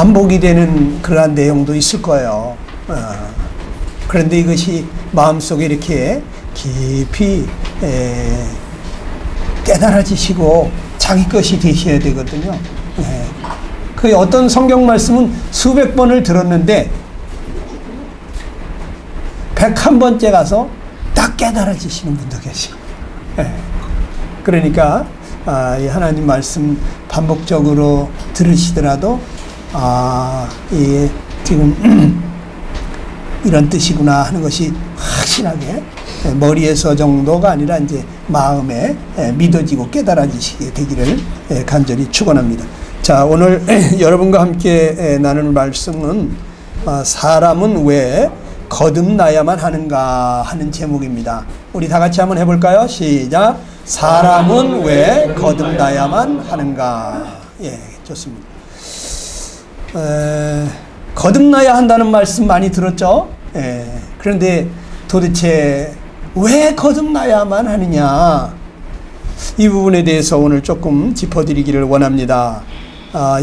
반복이 되는 그러한 내용도 있을 거예요. 그런데 이것이 마음속에 이렇게 깊이 깨달아지시고 자기 것이 되셔야 되거든요. 그 어떤 성경 말씀은 수백 번을 들었는데 101번째 가서 딱 깨달아지시는 분도 계시고. 그러니까 이 하나님 말씀 반복적으로 들으시더라도 지금 이런 뜻이구나 하는 것이 확실하게 머리에서 정도가 아니라 이제 마음에 믿어지고 깨달아지시게 되기를 간절히 축원합니다. 자, 오늘 여러분과 함께 나눌 말씀은 사람은 왜 거듭나야만 하는가 하는 제목입니다. 우리 다 같이 한번 해볼까요? 시작. 사람은 왜 거듭나야만 하는가. 예, 좋습니다. 거듭나야 한다는 말씀 많이 들었죠? 그런데 도대체 왜 거듭나야만 하느냐, 이 부분에 대해서 오늘 조금 짚어드리기를 원합니다.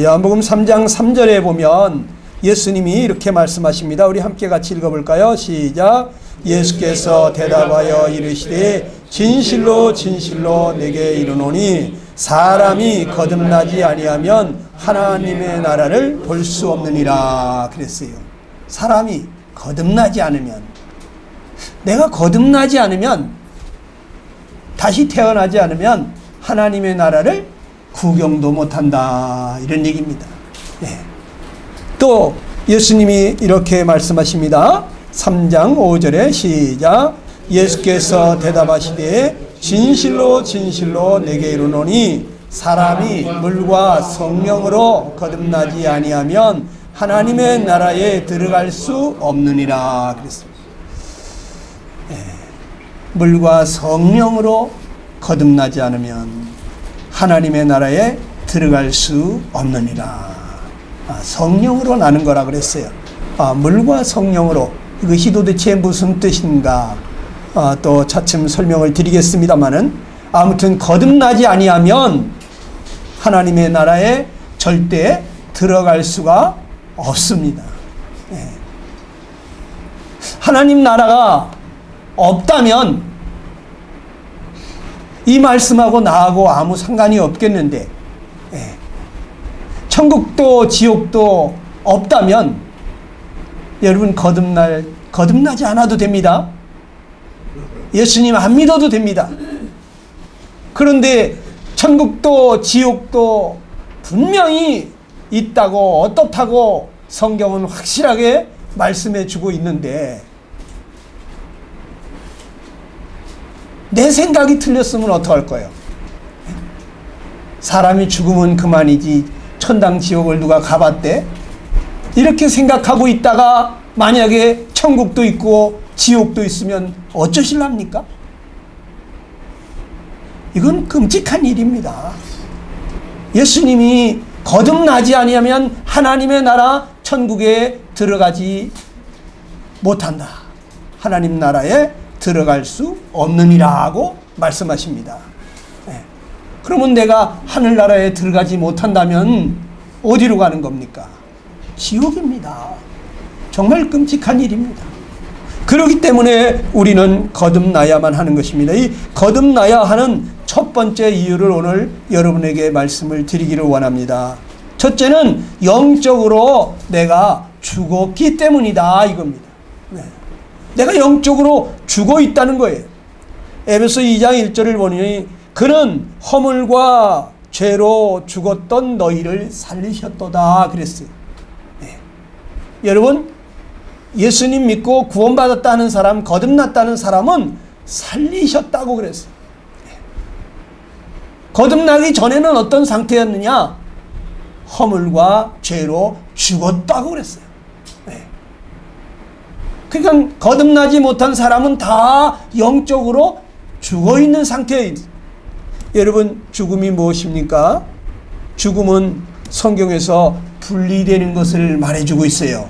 요한복음 3장 3절에 보면 예수님이 이렇게 말씀하십니다. 우리 함께 같이 읽어볼까요? 시작. 예수께서 대답하여 이르시되 진실로 진실로 내게 이르노니 사람이 거듭나지 아니하면 하나님의 나라를 볼 수 없느니라 그랬어요. 사람이 거듭나지 않으면, 내가 거듭나지 않으면, 다시 태어나지 않으면 하나님의 나라를 구경도 못한다, 이런 얘기입니다. 또 예수님이 이렇게 말씀하십니다. 3장 5절에 시작. 예수께서 대답하시되 진실로 진실로 내게 이르노니 사람이 물과 성령으로 거듭나지 아니하면 하나님의 나라에 들어갈 수 없느니라 그랬습니다. 물과 성령으로 거듭나지 않으면 하나님의 나라에 들어갈 수 없느니라. 성령으로 나는 거라 그랬어요. 물과 성령으로, 이것이 도대체 무슨 뜻인가? 또 차츰 설명을 드리겠습니다마는, 아무튼 거듭나지 아니하면 하나님의 나라에 절대 들어갈 수가 없습니다. 하나님 나라가 없다면 이 말씀하고 나하고 아무 상관이 없겠는데, 천국도 지옥도 없다면 여러분 거듭나지 않아도 됩니다. 예수님 안 믿어도 됩니다. 그런데 천국도 지옥도 분명히 있다고, 어떻다고 성경은 확실하게 말씀해 주고 있는데, 내 생각이 틀렸으면 어떡할 거예요? 사람이 죽으면 그만이지 천당 지옥을 누가 가봤대? 이렇게 생각하고 있다가 만약에 천국도 있고 지옥도 있으면 어쩌실랍니까? 이건 끔찍한 일입니다. 예수님이 거듭나지 아니하면 하나님의 나라 천국에 들어가지 못한다, 하나님 나라에 들어갈 수 없느니라고 말씀하십니다. 그러면 내가 하늘나라에 들어가지 못한다면 어디로 가는 겁니까? 지옥입니다. 정말 끔찍한 일입니다. 그렇기 때문에 우리는 거듭나야만 하는 것입니다. 이 거듭나야 하는 첫 번째 이유를 오늘 여러분에게 말씀을 드리기를 원합니다. 첫째는 영적으로 내가 죽었기 때문이다, 이겁니다. 내가 영적으로 죽어 있다는 거예요. 에베소 2장 1절을 보니 그는 허물과 죄로 죽었던 너희를 살리셨도다 그랬어요. 여러분, 예수님 믿고 구원받았다는 사람, 거듭났다는 사람은 살리셨다고 그랬어요. 거듭나기 전에는 어떤 상태였느냐? 허물과 죄로 죽었다고 그랬어요. 그러니까 거듭나지 못한 사람은 다 영적으로 죽어있는 상태예요. 여러분, 죽음이 무엇입니까? 죽음은 성경에서 분리되는 것을 말해주고 있어요.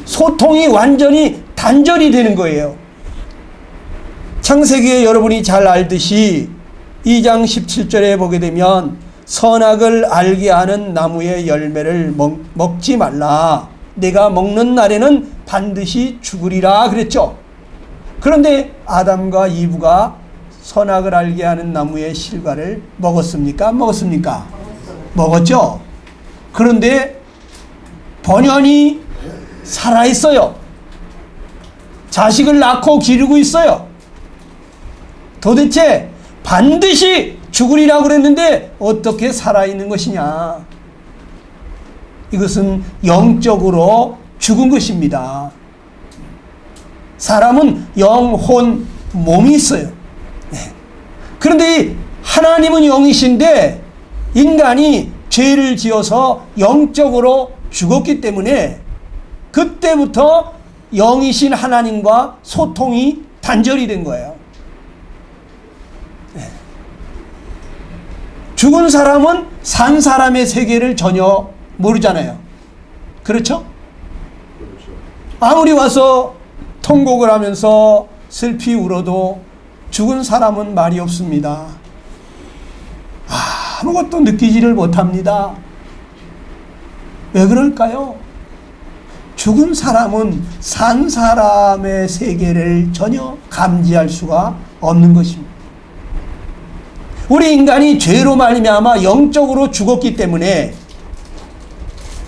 소통이 완전히 단절이 되는 거예요. 창세기에 여러분이 잘 알듯이 2장 17절에 보게 되면 선악을 알게 하는 나무의 열매를 먹지 말라. 내가 먹는 날에는 반드시 죽으리라 그랬죠. 그런데 아담과 이브가 선악을 알게 하는 나무의 실과를 먹었습니까? 안 먹었습니까? 먹었죠. 그런데 번연히 살아있어요. 자식을 낳고 기르고 있어요. 도대체 반드시 죽으리라고 그랬는데 어떻게 살아있는 것이냐? 이것은 영적으로 죽은 것입니다. 사람은 영혼, 몸이 있어요. 그런데 하나님은 영이신데 인간이 죄를 지어서 영적으로 죽었기 때문에 그때부터 영이신 하나님과 소통이 단절이 된 거예요. 죽은 사람은 산 사람의 세계를 전혀 모르잖아요. 그렇죠? 아무리 와서 통곡을 하면서 슬피 울어도 죽은 사람은 말이 없습니다. 아무것도 느끼지를 못합니다. 왜 그럴까요? 죽은 사람은 산 사람의 세계를 전혀 감지할 수가 없는 것입니다. 우리 인간이 죄로 말미암아 영적으로 죽었기 때문에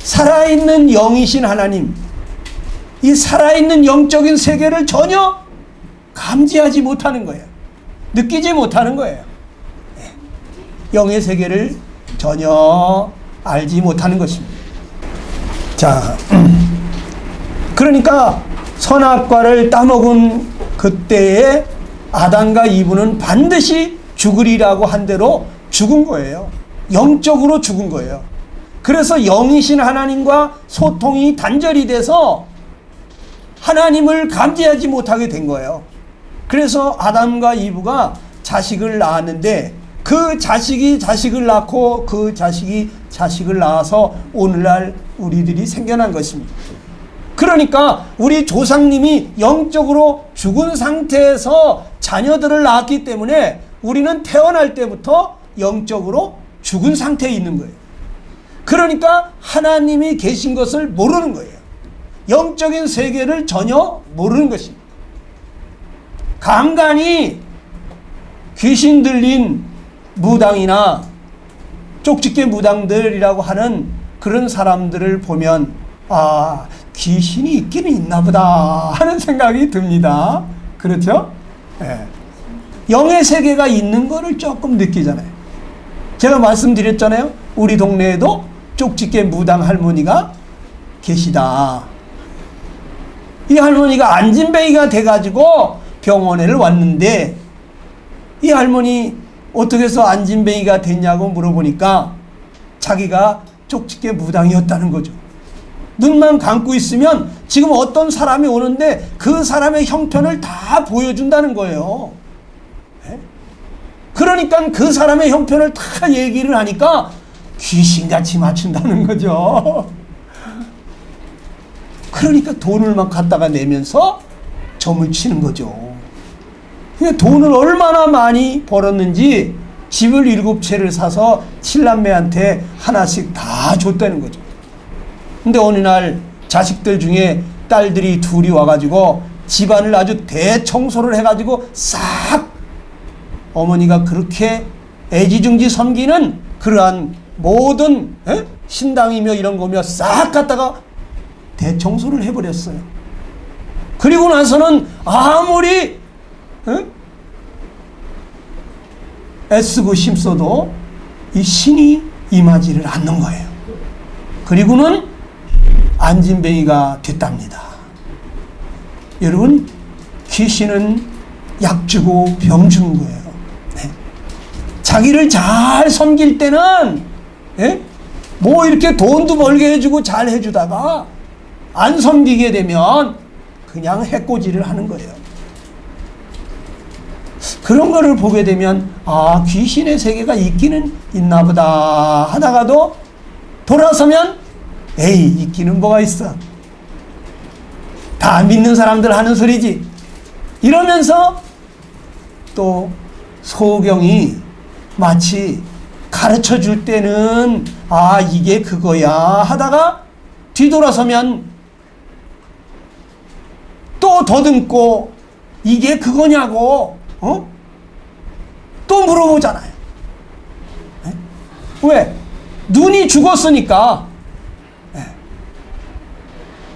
살아있는 영이신 하나님, 이 살아있는 영적인 세계를 전혀 감지하지 못하는 거예요. 느끼지 못하는 거예요. 영의 세계를 전혀 알지 못하는 것입니다. 자, 그러니까 선악과를 따먹은 그때에 아담과 이브는 반드시 죽으리라고 한 대로 죽은 거예요. 영적으로 죽은 거예요. 그래서 영이신 하나님과 소통이 단절이 돼서 하나님을 감지하지 못하게 된 거예요. 그래서 아담과 이브가 자식을 낳았는데 그 자식이 자식을 낳고 그 자식이 자식을 낳아서 오늘날 우리들이 생겨난 것입니다. 그러니까 우리 조상님이 영적으로 죽은 상태에서 자녀들을 낳았기 때문에 우리는 태어날 때부터 영적으로 죽은 상태에 있는 거예요. 그러니까 하나님이 계신 것을 모르는 거예요. 영적인 세계를 전혀 모르는 것입니다. 간간히 귀신 들린 무당이나 쪽집게 무당들이라고 하는 그런 사람들을 보면 귀신이 있기는 있나 보다 하는 생각이 듭니다. 그렇죠? 네. 영의 세계가 있는 거를 조금 느끼잖아요. 제가 말씀드렸잖아요. 우리 동네에도 쪽집게 무당 할머니가 계시다. 이 할머니가 안진뱅이가 돼가지고 병원에를 왔는데 이 할머니 어떻게 해서 안진뱅이가 됐냐고 물어보니까 자기가 쪽집게 무당이었다는 거죠. 눈만 감고 있으면 지금 어떤 사람이 오는데 그 사람의 형편을 다 보여준다는 거예요. 그러니까 그 사람의 형편을 다 얘기를 하니까 귀신같이 맞춘다는 거죠. 그러니까 돈을 막 갖다가 내면서 점을 치는 거죠. 돈을 얼마나 많이 벌었는지 집을 7채를 사서 7남매한테 하나씩 다 줬다는 거죠. 근데 어느 날 자식들 중에 딸들이 둘이 와가지고 집안을 아주 대청소를 해가지고 싹 어머니가 그렇게 애지중지 섬기는 그러한 모든 신당이며 이런 거며 싹 갖다가 대청소를 해버렸어요. 그리고 나서는 아무리 애쓰고 힘써도 이 신이 임하지를 않는 거예요. 그리고는 안진뱅이가 됐답니다. 여러분, 귀신은 약 주고 병 주는 거예요. 네. 자기를 잘 섬길 때는 뭐 이렇게 돈도 벌게 해주고 잘 해주다가 안 섬기게 되면 그냥 해코지를 하는 거예요. 그런 거를 보게 되면 귀신의 세계가 있기는 있나 보다 하다가도 돌아서면 에이, 있기는 뭐가 있어. 다 믿는 사람들 하는 소리지. 이러면서 또 소경이 마치 가르쳐 줄 때는 아 이게 그거야 하다가 뒤돌아서면 또 더듬고 이게 그거냐고 또 물어보잖아요. 네? 왜? 눈이 죽었으니까. 네.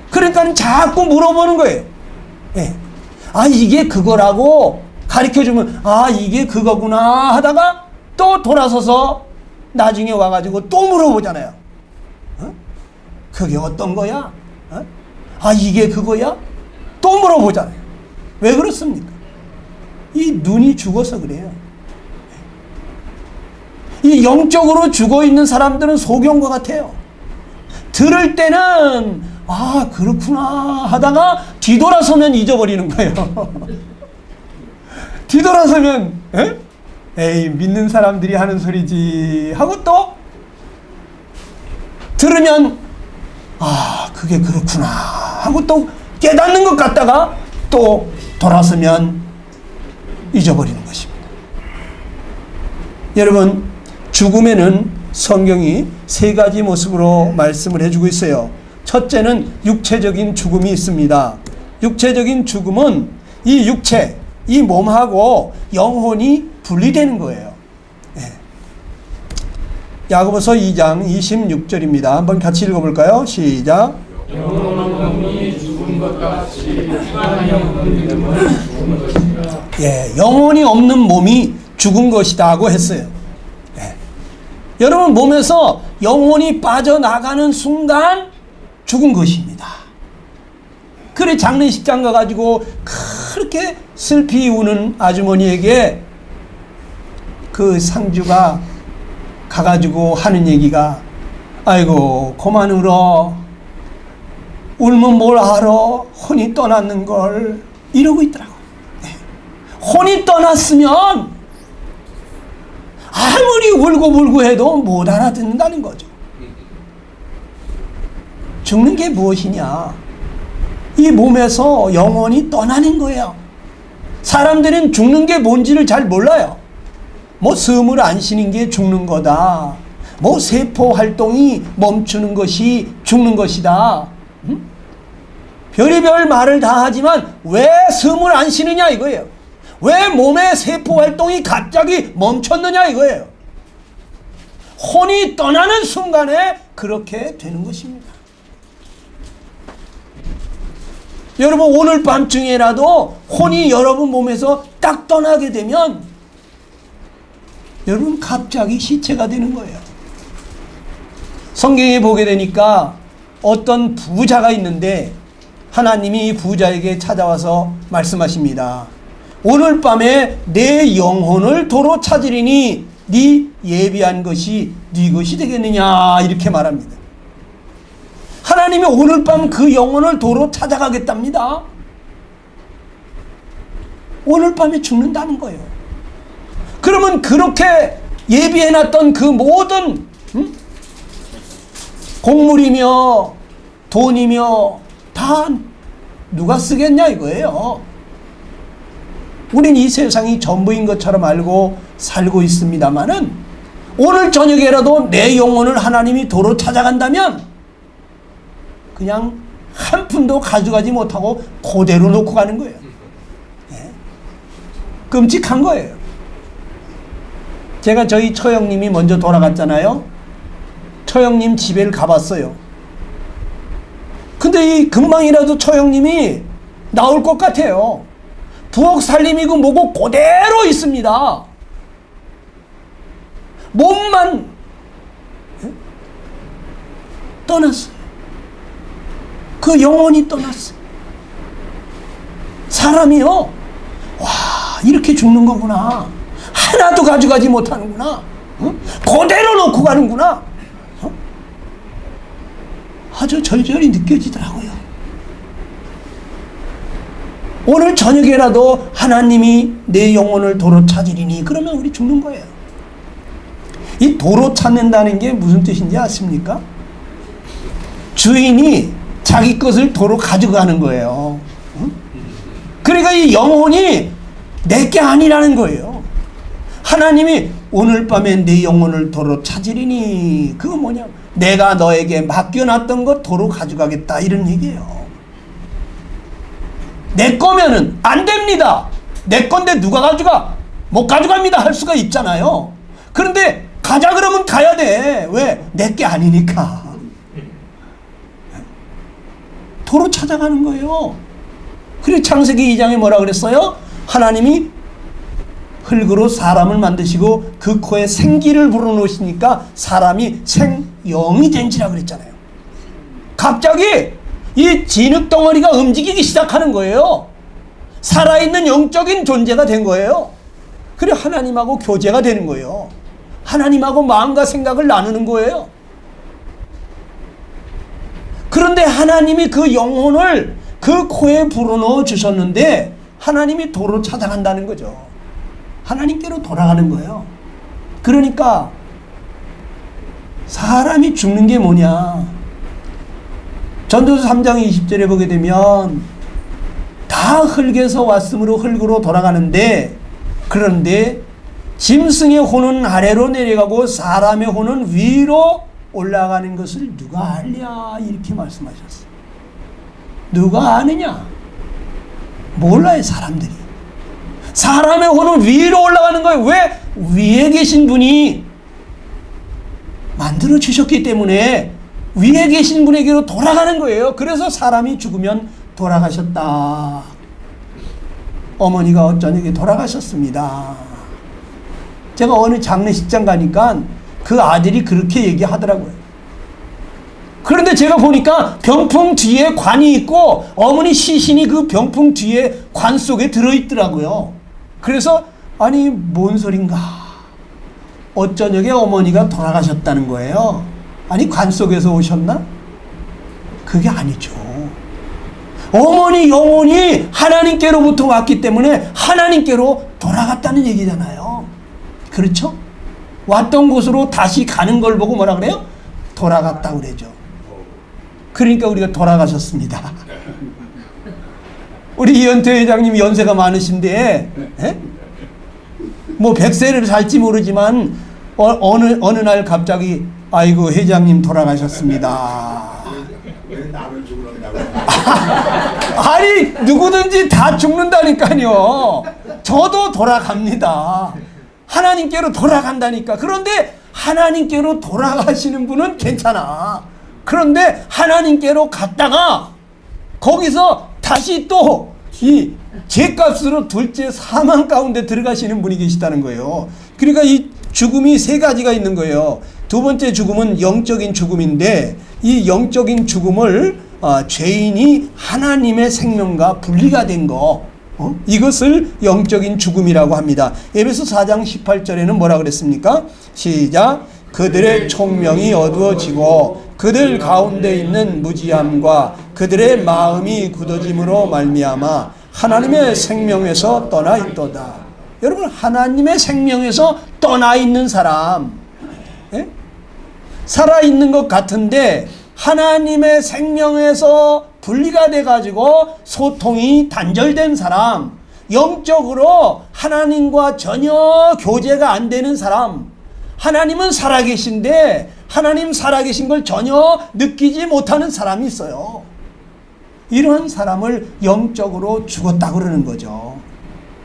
그러니까 자꾸 물어보는 거예요. 네. 아 이게 그거라고 가르쳐주면 아 이게 그거구나 하다가 또 돌아서서 나중에 와가지고 또 물어보잖아요. 그게 어떤 거야? 아 이게 그거야? 또 물어보잖아요. 왜 그렇습니까? 이 눈이 죽어서 그래요. 이 영적으로 죽어있는 사람들은 소경과 같아요. 들을 때는 아 그렇구나 하다가 뒤돌아서면 잊어버리는 거예요. 뒤돌아서면 에이 믿는 사람들이 하는 소리지 하고 또 들으면 아 그게 그렇구나 하고 또 깨닫는 것 같다가 또 돌아서면 잊어버리는 것입니다. 여러분 죽음에는 성경이 세 가지 모습으로 말씀을 해주고 있어요. 첫째는 육체적인 죽음이 있습니다. 육체적인 죽음은 이 육체, 이 몸하고 영혼이 분리되는 거예요. 네. 야고보서 2장 26절입니다. 한번 같이 읽어볼까요? 시작. 영혼이 죽은 것 같이 하나님 없는 몸은 죽은 것이다. 예, 영혼이 없는 몸이 죽은 것이다고 했어요. 예. 여러분 몸에서 영혼이 빠져나가는 순간 죽은 것입니다. 그래 장례식장 가가지고 그렇게 슬피 우는 아주머니에게 그 상주가 가가지고 하는 얘기가 아이고 그만 울어 울면 뭘 알아 혼이 떠났는 걸 이러고 있더라고. 네. 혼이 떠났으면 아무리 울고불고 해도 못 알아듣는다는 거죠. 죽는 게 무엇이냐? 이 몸에서 영혼이 떠나는 거예요. 사람들은 죽는 게 뭔지를 잘 몰라요. 뭐 숨을 안 쉬는 게 죽는 거다. 뭐 세포 활동이 멈추는 것이 죽는 것이다. 별의별 말을 다 하지만 왜 숨을 안 쉬느냐 이거예요. 왜 몸의 세포 활동이 갑자기 멈췄느냐 이거예요. 혼이 떠나는 순간에 그렇게 되는 것입니다. 여러분 오늘 밤중에라도 혼이 여러분 몸에서 딱 떠나게 되면 여러분 갑자기 시체가 되는 거예요. 성경에 보게 되니까 어떤 부자가 있는데 하나님이 이 부자에게 찾아와서 말씀하십니다. 오늘 밤에 내 영혼을 도로 찾으리니 네 예비한 것이 네 것이 되겠느냐 이렇게 말합니다. 하나님이 오늘 밤 그 영혼을 도로 찾아가겠답니다. 오늘 밤에 죽는다는 거예요. 그러면 그렇게 예비해놨던 그 모든 곡물이며 돈이며 다 누가 쓰겠냐 이거예요. 우린 이 세상이 전부인 것처럼 알고 살고 있습니다마는 오늘 저녁에라도 내 영혼을 하나님이 도로 찾아간다면 그냥 한 푼도 가져가지 못하고 그대로 놓고 가는 거예요. 네. 끔찍한 거예요. 제가 저희 처형님이 먼저 돌아갔잖아요. 처형님 집에를 가봤어요. 근데 이 금방이라도 처형님이 나올 것 같아요. 부엌 살림이고 뭐고 그대로 있습니다. 몸만 떠났어요. 그 영혼이 떠났어요. 사람이요. 와 이렇게 죽는 거구나. 하나도 가져가지 못하는구나. 그대로 놓고 가는구나. 아주 절절히 느껴지더라고요. 오늘 저녁에라도 하나님이 내 영혼을 도로 찾으리니 그러면 우리 죽는 거예요. 이 도로 찾는다는 게 무슨 뜻인지 아십니까? 주인이 자기 것을 도로 가져가는 거예요. 그러니까 이 영혼이 내게 아니라는 거예요. 하나님이 오늘 밤에 네 영혼을 도로 찾으리니, 그거 뭐냐, 내가 너에게 맡겨놨던 것 도로 가져가겠다, 이런 얘기예요. 내 거면은 안 됩니다. 내 건데 누가 가져가? 못 가져갑니다 할 수가 있잖아요. 그런데 가자 그러면 가야 돼. 왜? 내 게 아니니까. 도로 찾아가는 거예요. 그리고 창세기 2장에 뭐라 그랬어요? 하나님이 흙으로 사람을 만드시고 그 코에 생기를 불어넣으시니까 사람이 생영이 된지라 그랬잖아요. 갑자기 이 진흙 덩어리가 움직이기 시작하는 거예요. 살아있는 영적인 존재가 된 거예요. 그래 하나님하고 교제가 되는 거예요. 하나님하고 마음과 생각을 나누는 거예요. 그런데 하나님이 그 영혼을 그 코에 불어넣어 주셨는데 하나님이 도로 찾아간다는 거죠. 하나님께로 돌아가는 거예요. 그러니까 사람이 죽는 게 뭐냐, 전도서 3장 20절에 보게 되면 다 흙에서 왔으므로 흙으로 돌아가는데, 그런데 짐승의 혼은 아래로 내려가고 사람의 혼은 위로 올라가는 것을 누가 알랴, 이렇게 말씀하셨어요. 누가 아느냐? 몰라요, 사람들이. 사람의 혼은 위로 올라가는 거예요. 왜? 위에 계신 분이 만들어 주셨기 때문에 위에 계신 분에게로 돌아가는 거예요. 그래서 사람이 죽으면 돌아가셨다. 어머니가 어쩌냐게 돌아가셨습니다. 제가 어느 장례식장 가니까 그 아들이 그렇게 얘기하더라고요. 그런데 제가 보니까 병풍 뒤에 관이 있고 어머니 시신이 그 병풍 뒤에 관 속에 들어있더라고요. 그래서 아니 뭔 소린가, 어쩌냐게 어머니가 돌아가셨다는 거예요. 아니 관 속에서 오셨나? 그게 아니죠. 어머니 영혼이 하나님께로부터 왔기 때문에 하나님께로 돌아갔다는 얘기잖아요. 그렇죠? 왔던 곳으로 다시 가는 걸 보고 뭐라 그래요? 돌아갔다고 그러죠. 그러니까 우리가 돌아가셨습니다. 우리 이현태 회장님 연세가 많으신데, 에? 뭐 100세를 살지 모르지만 어느 날 갑자기 아이고 회장님 돌아가셨습니다. 왜 나를 죽으라고? 아니 누구든지 다 죽는다니까요. 저도 돌아갑니다. 하나님께로 돌아간다니까. 그런데 하나님께로 돌아가시는 분은 괜찮아. 그런데 하나님께로 갔다가 거기서 다시 또 이 죄값으로 둘째 사망 가운데 들어가시는 분이 계시다는 거예요. 그러니까 이 죽음이 세 가지가 있는 거예요. 두 번째 죽음은 영적인 죽음인데, 이 영적인 죽음을 죄인이 하나님의 생명과 분리가 된 거, 이것을 영적인 죽음이라고 합니다. 에베소 4장 18절에는 뭐라 그랬습니까? 시작. 그들의 총명이 어두워지고 그들 가운데 있는 무지함과 그들의 마음이 굳어짐으로 말미암아 하나님의 생명에서 떠나 있도다. 여러분, 하나님의 생명에서 떠나 있는 사람, 예? 살아있는 것 같은데 하나님의 생명에서 분리가 돼가지고 소통이 단절된 사람, 영적으로 하나님과 전혀 교제가 안 되는 사람, 하나님은 살아계신데 하나님 살아계신 걸 전혀 느끼지 못하는 사람이 있어요. 이런 사람을 영적으로 죽었다고 그러는 거죠.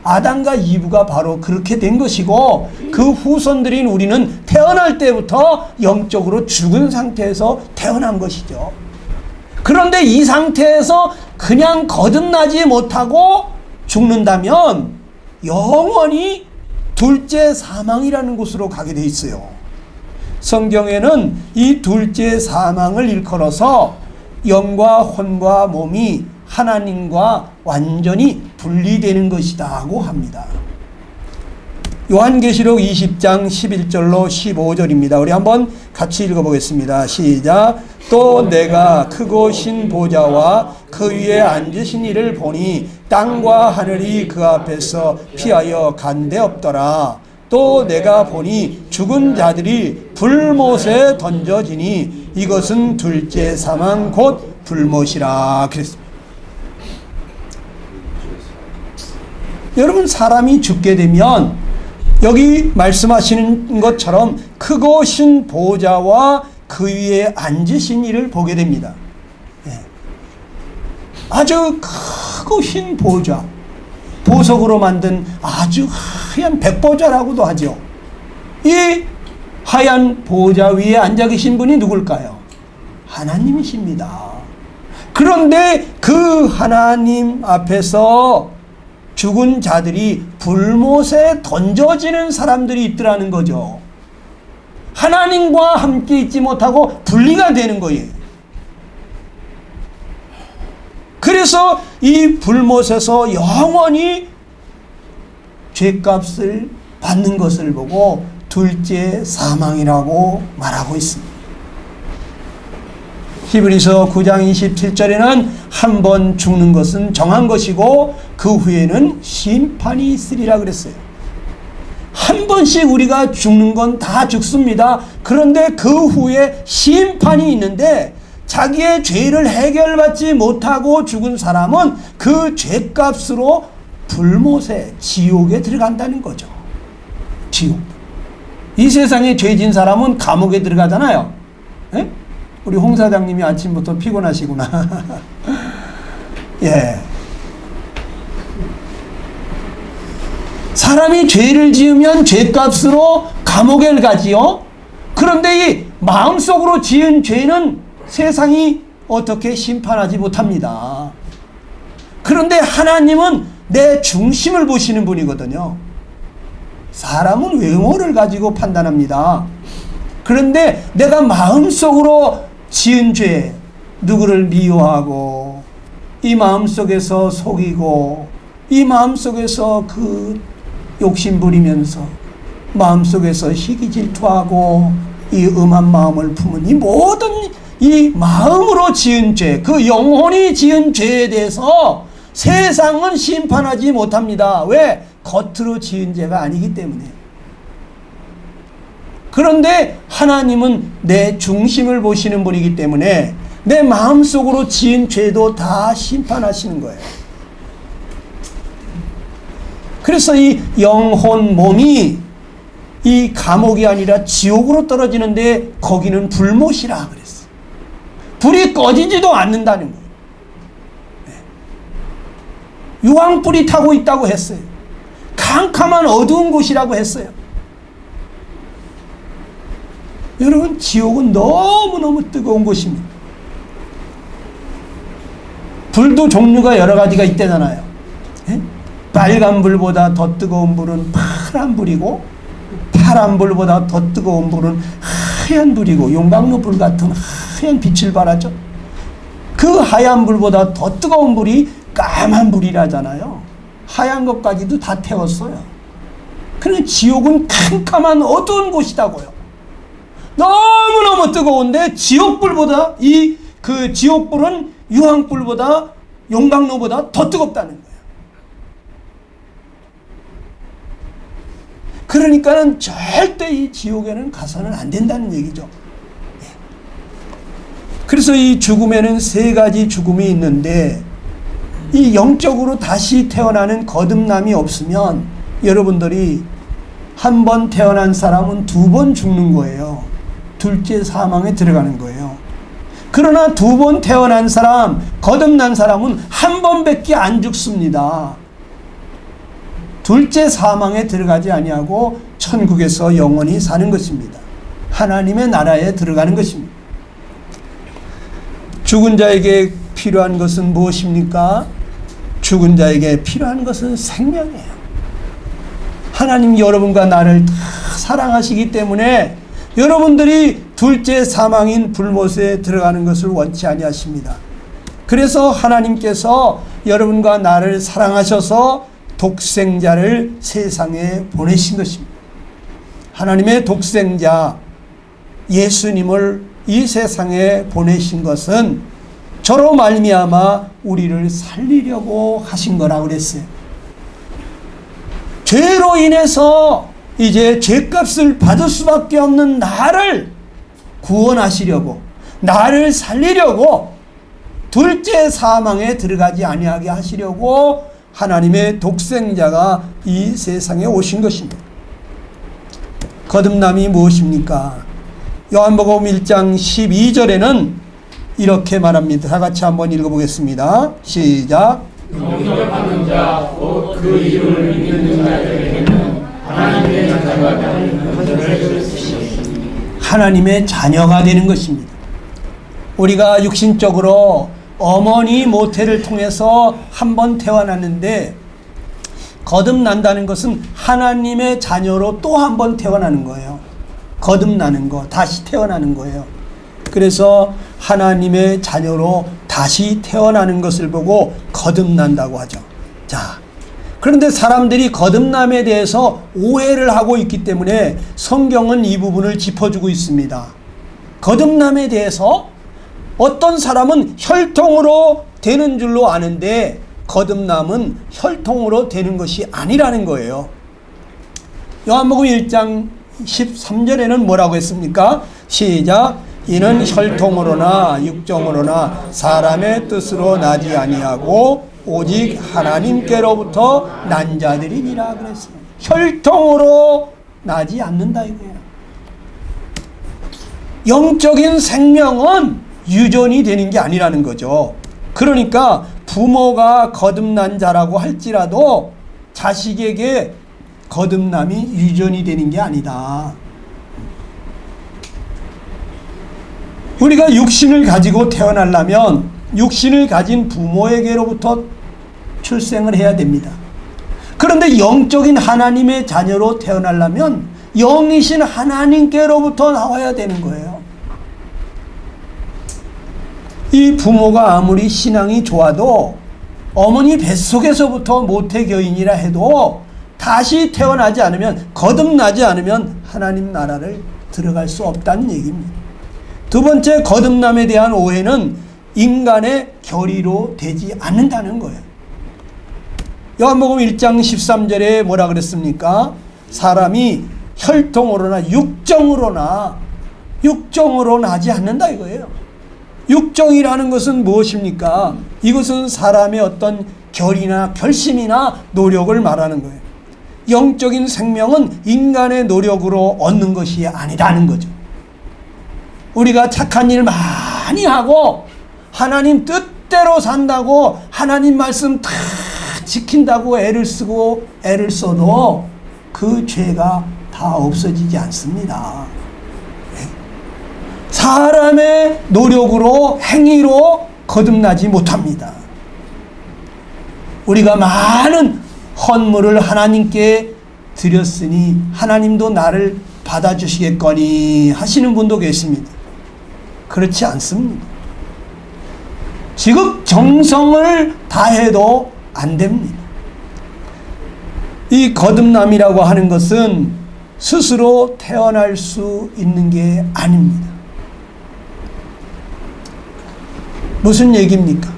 아담과 이브가 바로 그렇게 된 것이고, 그 후손들인 우리는 태어날 때부터 영적으로 죽은 상태에서 태어난 것이죠. 그런데 이 상태에서 그냥 거듭나지 못하고 죽는다면 영원히 둘째 사망이라는 곳으로 가게 돼 있어요. 성경에는 이 둘째 사망을 일컬어서 영과 혼과 몸이 하나님과 완전히 분리되는 것이라고 합니다. 요한계시록 20장 11절로 15절입니다. 우리 한번 같이 읽어보겠습니다. 시작. 또 내가 크고 신 보좌와 그 위에 앉으신 이를 보니 땅과 하늘이 그 앞에서 피하여 간데 없더라. 또 내가 보니 죽은 자들이 불못에 던져지니 이것은 둘째 사망 곧 불못이라 그랬습니다. 여러분, 사람이 죽게 되면 여기 말씀하시는 것처럼 크고 신 보좌와 그 위에 앉으신 이를 보게 됩니다. 예. 아주 크고 흰 보좌, 보석으로 만든 아주 하얀 백보좌라고도 하죠. 이 하얀 보좌 위에 앉아 계신 분이 누굴까요? 하나님이십니다. 그런데 그 하나님 앞에서 죽은 자들이 불못에 던져지는 사람들이 있더라는 거죠. 하나님과 함께 있지 못하고 분리가 되는 거예요. 그래서 이 불못에서 영원히 죄값을 받는 것을 보고 둘째 사망이라고 말하고 있습니다. 히브리서 9장 27절에는 한 번 죽는 것은 정한 것이고 그 후에는 심판이 있으리라 그랬어요. 한 번씩 우리가 죽는 건 다 죽습니다. 그런데 그 후에 심판이 있는데 자기의 죄를 해결받지 못하고 죽은 사람은 그 죄값으로 불못에 지옥에 들어간다는 거죠. 지옥. 이 세상에 죄진 사람은 감옥에 들어가잖아요. 에? 우리 홍 사장님이 아침부터 피곤하시구나. 예. 사람이 죄를 지으면 죄값으로 감옥에 가지요. 그런데 이 마음속으로 지은 죄는 세상이 어떻게 심판하지 못합니다. 그런데 하나님은 내 중심을 보시는 분이거든요. 사람은 외모를 가지고 판단합니다. 그런데 내가 마음속으로 지은 죄, 누구를 미워하고 이 마음속에서 속이고 이 마음속에서 그 욕심 부리면서 마음속에서 시기 질투하고 이 음한 마음을 품은 이 모든 이 마음으로 지은 죄, 그 영혼이 지은 죄에 대해서 세상은 심판하지 못합니다. 왜? 겉으로 지은 죄가 아니기 때문에. 그런데 하나님은 내 중심을 보시는 분이기 때문에 내 마음속으로 지은 죄도 다 심판하시는 거예요. 그래서 이 영혼 몸이 이 감옥이 아니라 지옥으로 떨어지는데 거기는 불못이라 그랬어. 불이 꺼지지도 않는다는 거예요. 유황불이 타고 있다고 했어요. 캄캄한 어두운 곳이라고 했어요. 여러분, 지옥은 너무너무 뜨거운 곳입니다. 불도 종류가 여러 가지가 있대잖아요. 예? 빨간 불보다 더 뜨거운 불은 파란 불이고, 파란 불보다 더 뜨거운 불은 하얀 불이고, 용광로 불 같은 하얀 빛을 발하죠. 그 하얀 불보다 더 뜨거운 불이 까만 불이라잖아요. 하얀 것까지도 다 태웠어요. 그런데 지옥은 캄캄한 어두운 곳이다고요. 너무너무 뜨거운데 지옥불보다 그 지옥불은 유황불보다 용광로보다 더 뜨겁다는 거예요. 그러니까는 절대 이 지옥에는 가서는 안 된다는 얘기죠. 그래서 이 죽음에는 세 가지 죽음이 있는데 이 영적으로 다시 태어나는 거듭남이 없으면 여러분들이 한 번 태어난 사람은 두 번 죽는 거예요. 둘째 사망에 들어가는 거예요. 그러나 두 번 태어난 사람, 거듭난 사람은 한 번밖에 안 죽습니다. 둘째 사망에 들어가지 아니하고 천국에서 영원히 사는 것입니다. 하나님의 나라에 들어가는 것입니다. 죽은 자에게 필요한 것은 무엇입니까? 죽은 자에게 필요한 것은 생명이에요. 하나님 여러분과 나를 다 사랑하시기 때문에 여러분들이 둘째 사망인 불못에 들어가는 것을 원치 아니하십니다. 그래서 하나님께서 여러분과 나를 사랑하셔서 독생자를 세상에 보내신 것입니다. 하나님의 독생자 예수님을 이 세상에 보내신 것은 저로 말미암아 우리를 살리려고 하신 거라고 그랬어요. 죄로 인해서 이제 죄값을 받을 수밖에 없는 나를 구원하시려고, 나를 살리려고, 둘째 사망에 들어가지 아니하게 하시려고 하나님의 독생자가 이 세상에 오신 것입니다. 거듭남이 무엇입니까? 요한복음 1장 12절에는 이렇게 말합니다. 다 같이 한번 읽어보겠습니다. 시작. 영접하는 자, 곧 그 이름을 믿는 자들에게는 하나님의 자녀가 되는 권세를 주시옵니다. 하나님의 자녀가 되는 것입니다. 우리가 육신적으로 어머니 모태를 통해서 한번 태어났는데 거듭난다는 것은 하나님의 자녀로 또 한 번 태어나는 거예요. 거듭나는 거, 다시 태어나는 거예요. 그래서 하나님의 자녀로 다시 태어나는 것을 보고 거듭난다고 하죠. 자, 그런데 사람들이 거듭남에 대해서 오해를 하고 있기 때문에 성경은 이 부분을 짚어주고 있습니다. 거듭남에 대해서 어떤 사람은 혈통으로 되는 줄로 아는데 거듭남은 혈통으로 되는 것이 아니라는 거예요. 요한복음 1장 13절에는 뭐라고 했습니까? 시작. 이는 혈통으로나 육정으로나 사람의 뜻으로 나지 아니하고 오직 하나님께로부터 난 자들이니라 그랬습니다. 혈통으로 나지 않는다 이거예요. 영적인 생명은 유전이 되는 게 아니라는 거죠. 그러니까 부모가 거듭난 자라고 할지라도 자식에게 거듭남이 유전이 되는 게 아니다. 우리가 육신을 가지고 태어나려면 육신을 가진 부모에게로부터 출생을 해야 됩니다. 그런데 영적인 하나님의 자녀로 태어나려면 영이신 하나님께로부터 나와야 되는 거예요. 이 부모가 아무리 신앙이 좋아도 어머니 뱃속에서부터 모태교인이라 해도 다시 태어나지 않으면, 거듭나지 않으면 하나님 나라를 들어갈 수 없다는 얘기입니다. 두 번째, 거듭남에 대한 오해는 인간의 결의로 되지 않는다는 거예요. 요한복음 1장 13절에 뭐라 그랬습니까? 사람이 혈통으로나 육정으로 나지 않는다 이거예요. 육정이라는 것은 무엇입니까? 이것은 사람의 어떤 결의나 결심이나 노력을 말하는 거예요. 영적인 생명은 인간의 노력으로 얻는 것이 아니라는 거죠. 우리가 착한 일 많이 하고 하나님 뜻대로 산다고 사님 말씀 다 지킨다고 애를 써도 그 죄가 다 없어지지 않습니다. 사람의 노력으로, 행위로 거듭나지 못합니다. 우리가 많은 헌물을 하나님께 드렸으니 하나님도 나를 받아주시겠거니 하시는 분도 계십니다. 그렇지 않습니다. 지극정성을 다해도 안 됩니다. 이 거듭남이라고 하는 것은 스스로 태어날 수 있는 게 아닙니다. 무슨 얘기입니까?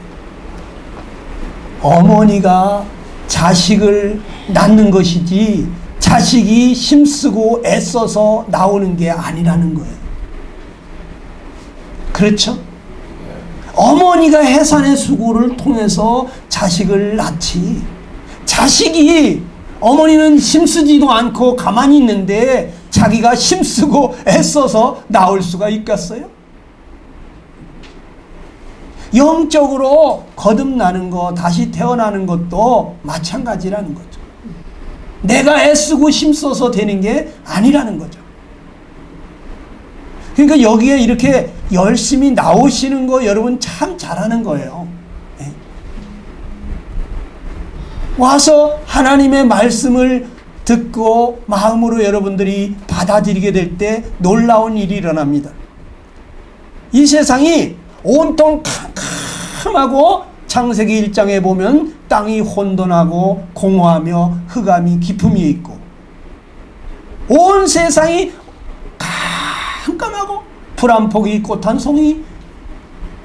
어머니가 자식을 낳는 것이지 자식이 힘쓰고 애써서 나오는 게 아니라는 거예요. 그렇죠? 어머니가 해산의 수고를 통해서 자식을 낳지, 자식이, 어머니는 힘쓰지도 않고 가만히 있는데 자기가 힘쓰고 애써서 나올 수가 있겠어요? 영적으로 거듭나는 것, 다시 태어나는 것도 마찬가지라는 거죠. 내가 애쓰고 힘써서 되는 게 아니라는 거죠. 그러니까 여기에 이렇게 열심히 나오시는 거 여러분 참 잘하는 거예요. 네. 와서 하나님의 말씀을 듣고 마음으로 여러분들이 받아들이게 될 때 놀라운 일이 일어납니다. 이 세상이 온통 캄캄하고 창세기 1장에 보면 땅이 혼돈하고 공허하며 흑암이 깊음이 있고 온 세상이 깜깜하고 풀 한 폭이 꽃 한 송이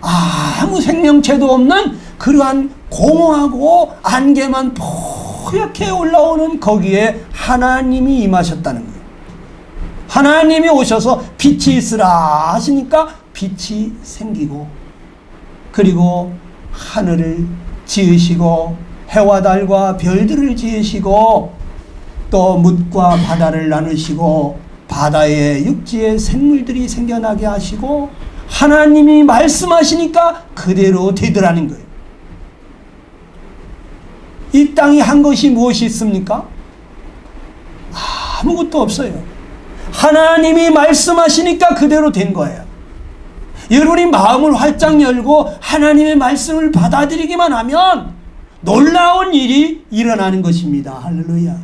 아무 생명체도 없는 그러한 공허하고 안개만 뽀얗게 올라오는 거기에 하나님이 임하셨다는 거예요. 하나님이 오셔서 빛이 있으라 하시니까 빛이 생기고, 그리고 하늘을 지으시고 해와 달과 별들을 지으시고 또 묻과 바다를 나누시고 바다의 육지에 생물들이 생겨나게 하시고 하나님이 말씀하시니까 그대로 되더라는 거예요. 이 땅이 한 것이 무엇이 있습니까? 아무것도 없어요. 하나님이 말씀하시니까 그대로 된 거예요. 여러분이 마음을 활짝 열고 하나님의 말씀을 받아들이기만 하면 놀라운 일이 일어나는 것입니다. 할렐루야.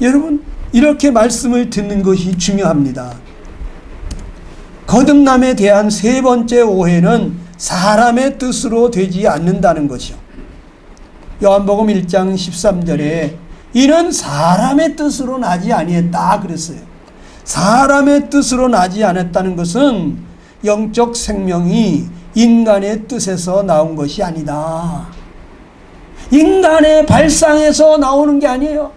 여러분, 이렇게 말씀을 듣는 것이 중요합니다. 거듭남에 대한 세 번째 오해는 사람의 뜻으로 되지 않는다는 것이요. 요한복음 1장 13절에 이는 사람의 뜻으로 나지 아니했다 그랬어요. 사람의 뜻으로 나지 않았다는 것은 영적 생명이 인간의 뜻에서 나온 것이 아니다. 인간의 발상에서 나오는 게 아니에요.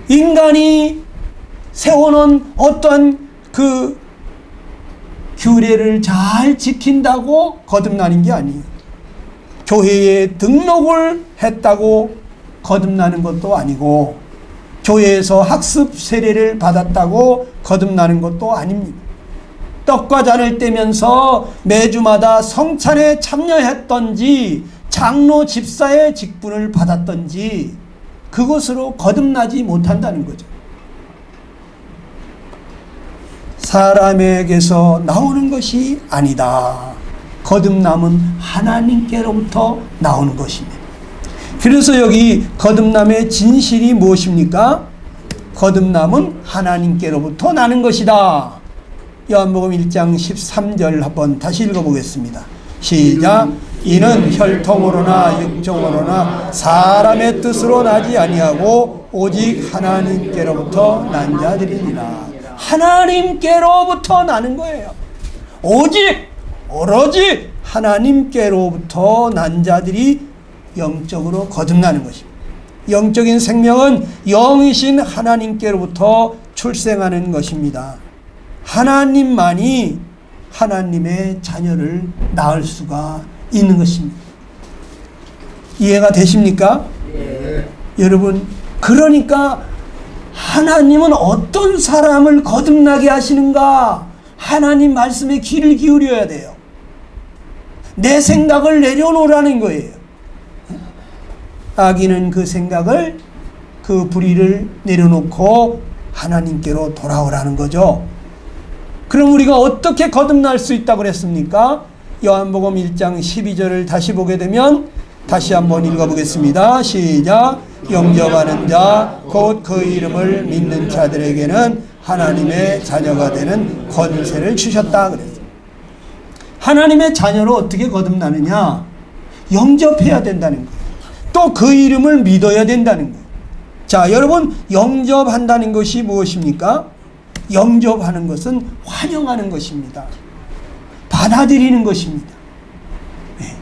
인간이 세워놓은 어떤 그 규례를 잘 지킨다고 거듭나는 게 아니에요. 교회에 등록을 했다고 거듭나는 것도 아니고 교회에서 학습 세례를 받았다고 거듭나는 것도 아닙니다. 떡과 잔을 떼면서 매주마다 성찬에 참여했던지 장로 집사의 직분을 받았던지 그것으로 거듭나지 못한다는 거죠. 사람에게서 나오는 것이 아니다. 거듭남은 하나님께로부터 나오는 것입니다. 그래서 여기 거듭남의 진실이 무엇입니까? 거듭남은 하나님께로부터 나는 것이다. 요한복음 1장 13절 한번 다시 읽어보겠습니다. 시작. 이는 혈통으로나 육정으로나 사람의 뜻으로 나지 아니하고 오직 하나님께로부터 난 자들이니라. 하나님께로부터 나는 거예요. 오로지 하나님께로부터 난 자들이 영적으로 거듭나는 것입니다. 영적인 생명은 영이신 하나님께로부터 출생하는 것입니다. 하나님만이 하나님의 자녀를 낳을 수가 있는 것입니다. 이해가 되십니까? 네. 여러분, 그러니까 하나님은 어떤 사람을 거듭나게 하시는가? 하나님 말씀에 귀를 기울여야 돼요. 내 생각을 내려놓으라는 거예요. 악인은 그 생각을, 그 불의를 내려놓고 하나님께로 돌아오라는 거죠. 그럼 우리가 어떻게 거듭날 수 있다고 그랬습니까? 요한복음 1장 12절을 다시 보게 되면 다시 한번 읽어보겠습니다. 시작. 영접하는 자 곧 그 이름을 믿는 자들에게는 하나님의 자녀가 되는 권세를 주셨다 그랬어요. 하나님의 자녀로 어떻게 거듭나느냐? 영접해야 된다는 거예요. 또 그 이름을 믿어야 된다는 거예요. 자, 여러분, 영접한다는 것이 무엇입니까? 영접하는 것은 환영하는 것입니다. 받아들이는 것입니다. 네.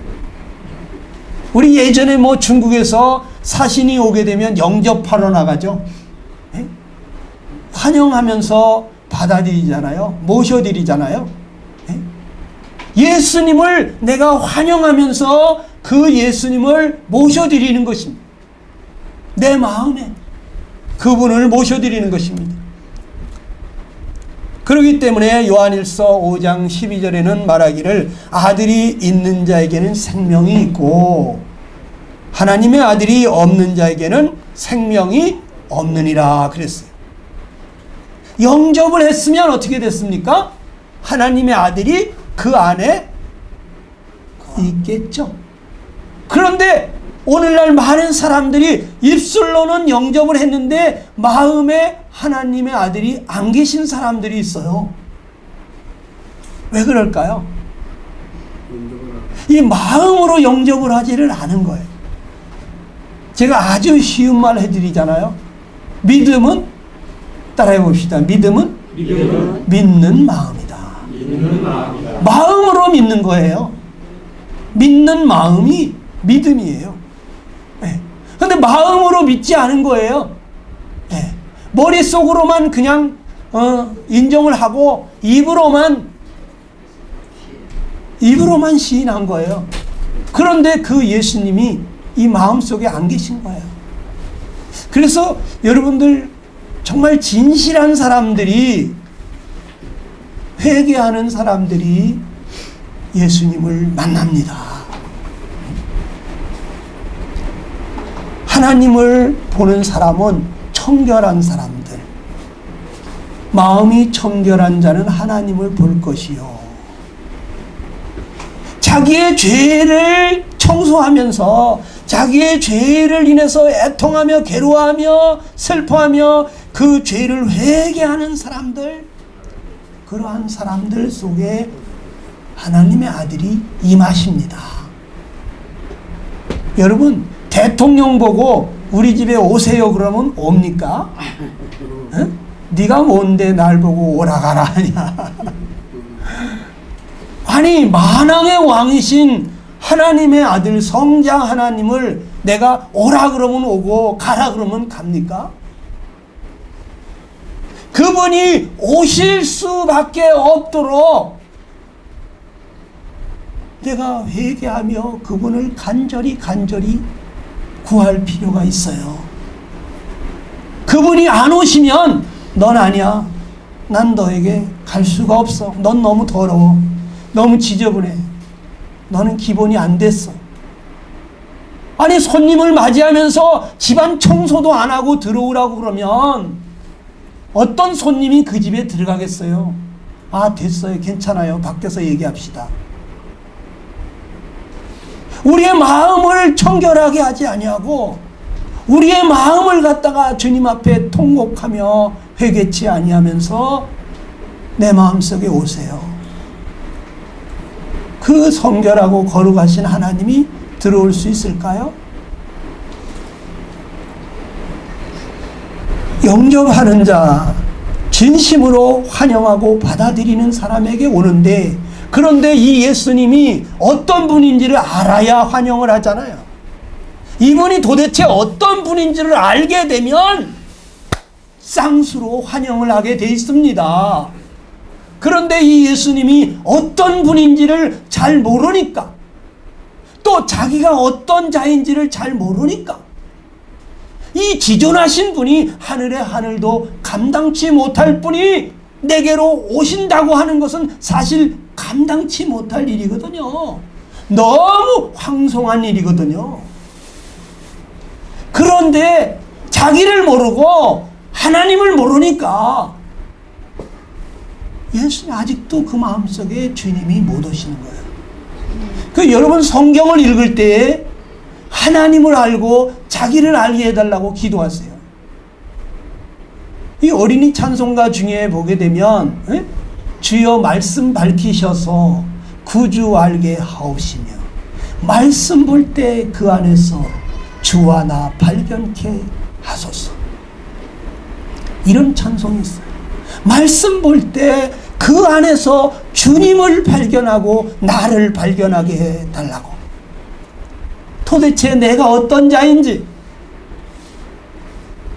우리 예전에 중국에서 사신이 오게 되면 영접하러 나가죠. 네? 환영하면서 받아들이잖아요. 모셔드리잖아요. 네? 예수님을 내가 환영하면서 그 예수님을 모셔드리는 것입니다. 내 마음에 그분을 모셔드리는 것입니다. 그렇기 때문에 요한일서 5장 12절에는 말하기를 아들이 있는 자에게는 생명이 있고 하나님의 아들이 없는 자에게는 생명이 없느니라 그랬어요. 영접을 했으면 어떻게 됐습니까? 하나님의 아들이 그 안에 있겠죠. 그런데 오늘날 많은 사람들이 입술로는 영접을 했는데 마음에 하나님의 아들이 안 계신 사람들이 있어요. 왜 그럴까요? 이 마음으로 영접을 하지를 않은 거예요. 제가 아주 쉬운 말 해드리잖아요. 믿음은 따라해 봅시다. 믿음은 믿는 마음이다. 마음으로 믿는 거예요. 믿는 마음이 믿음이에요. 그런데 마음으로 믿지 않은 거예요. 네. 머릿속으로만 그냥 인정을 하고 입으로만 시인한 거예요. 그런데 그 예수님이 이 마음속에 안 계신 거예요. 그래서 여러분들 정말 진실한 사람들이, 회개하는 사람들이 예수님을 만납니다. 하나님을 보는 사람은 청결한 사람들, 마음이 청결한 자는 하나님을 볼 것이요. 자기의 죄를 청소하면서 자기의 죄를 인해서 애통하며 괴로워하며 슬퍼하며 그 죄를 회개하는 사람들, 그러한 사람들 속에 하나님의 아들이 임하십니다. 여러분, 대통령 보고 우리 집에 오세요 그러면 옵니까? 응? 네가 뭔데 날 보고 오라 가라 하냐? 아니, 만왕의 왕이신 하나님의 아들 성자 하나님을 내가 오라 그러면 오고 가라 그러면 갑니까? 그분이 오실 수밖에 없도록 내가 회개하며 그분을 간절히 구할 필요가 있어요. 그분이 안 오시면 넌 아니야. 난 너에게 갈 수가 없어. 넌 너무 더러워. 너무 지저분해. 너는 기본이 안 됐어. 아니, 손님을 맞이하면서 집안 청소도 안 하고 들어오라고 그러면 어떤 손님이 그 집에 들어가겠어요? 아, 됐어요. 괜찮아요. 밖에서 얘기합시다. 우리의 마음을 청결하게 하지 아니하고 우리의 마음을 갖다가 주님 앞에 통곡하며 회개치 아니하면서 내 마음속에 오세요. 그 성결하고 거룩하신 하나님이 들어올 수 있을까요? 영접하는 자, 진심으로 환영하고 받아들이는 사람에게 오는데, 그런데 이 예수님이 어떤 분인지를 알아야 환영을 하잖아요. 이분이 도대체 어떤 분인지를 알게 되면 쌍수로 환영을 하게 돼 있습니다. 그런데 이 예수님이 어떤 분인지를 잘 모르니까, 또 자기가 어떤 자인지를 잘 모르니까, 이 지존하신 분이 하늘의 하늘도 감당치 못할 분이 내게로 오신다고 하는 것은 사실 감당치 못할 일이거든요. 너무 황송한 일이거든요. 그런데 자기를 모르고 하나님을 모르니까 예수님 아직도 그 마음속에 주님이 못 오시는 거예요. 그 여러분 성경을 읽을 때 하나님을 알고 자기를 알게 해달라고 기도하세요. 이 어린이 찬송가 중에 보게 되면 주여 말씀 밝히셔서 구주 알게 하옵시며 말씀 볼 때 그 안에서 주와 나 발견케 하소서. 이런 찬송이 있어요. 말씀 볼 때 그 안에서 주님을 발견하고 나를 발견하게 해달라고. 도대체 내가 어떤 자인지,